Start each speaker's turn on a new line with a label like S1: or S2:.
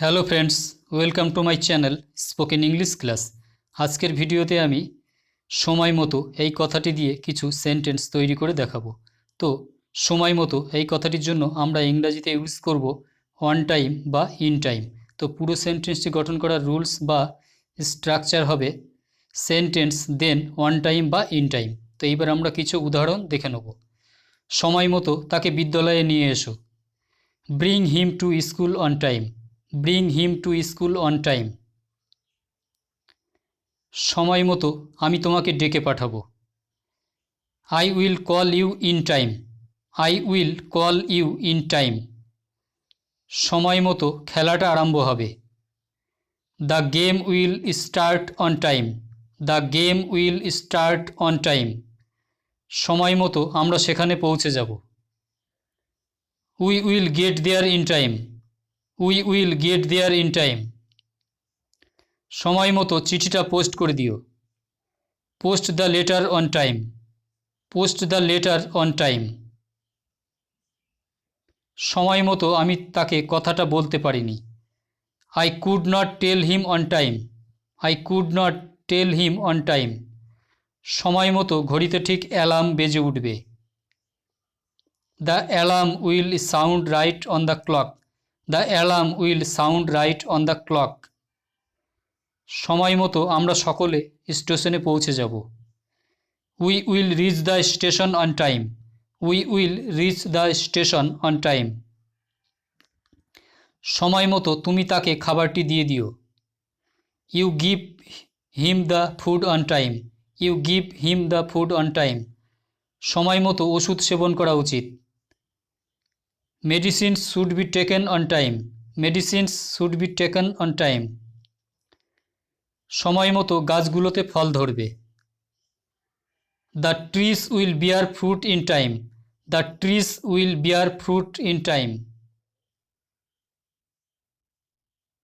S1: Hello friends, welcome to my channel spoken English class. আজকের ভিডিওতে আমি সময় মতো এই কথাটি দিয়ে কিছু সেন্টেন্স তৈরি করে দেখাবো। তো সময় মতো এই কথাটির জন্য আমরা ইংরাজিতে ইউজ করব অন টাইম বা ইন টাইম। তো পুরো সেন্টেন্সটি গঠন করার রুলস বা স্ট্রাকচার হবে সেন্টেন্স দেন অন টাইম বা ইন টাইম। তো এইবার আমরা কিছু উদাহরণ দেখে নেব। সময় মতো তাকে বিদ্যালয়ে নিয়ে এসো। Bring him to school on time. Bring him to school on time. সময় মতো আমি তোমাকে ডেকে পাঠাবো। I will call you in time. I will call you in time. সময় মতো খেলাটা আরম্ভ হবে। The game will start on time. The game will start on time. সময় মতো আমরা সেখানে পৌঁছে যাব। We will get there in time. We will get there in time. সময় মতো চিঠিটা পোস্ট করে দিও। Post the letter on time. Post the letter on time. সময় মতো আমি তাকে কথাটা বলতে পারিনি। I could not tell him on time. I could not tell him on time. সময় মতো ঘড়িতে ঠিক অ্যালার্ম বেজে উঠবে। The alarm will sound right on the clock. The alarm will sound right on the clock. সময় মতো আমরা সকলে স্টেশনে পৌঁছে যাব। We will reach the station on time. We will reach the station on time. সময় মতো তুমি তাকে খাবারটি দিয়ে দিও। You give him the food on time. You give him the food on time. সময় মতো ওষুধ সেবন করা উচিত। Medicines should be taken on time. Medicines should be taken on time. সময় মতো গাছগুলোতে ফল ধরবে। The trees will bear fruit in time. The trees will bear fruit in time.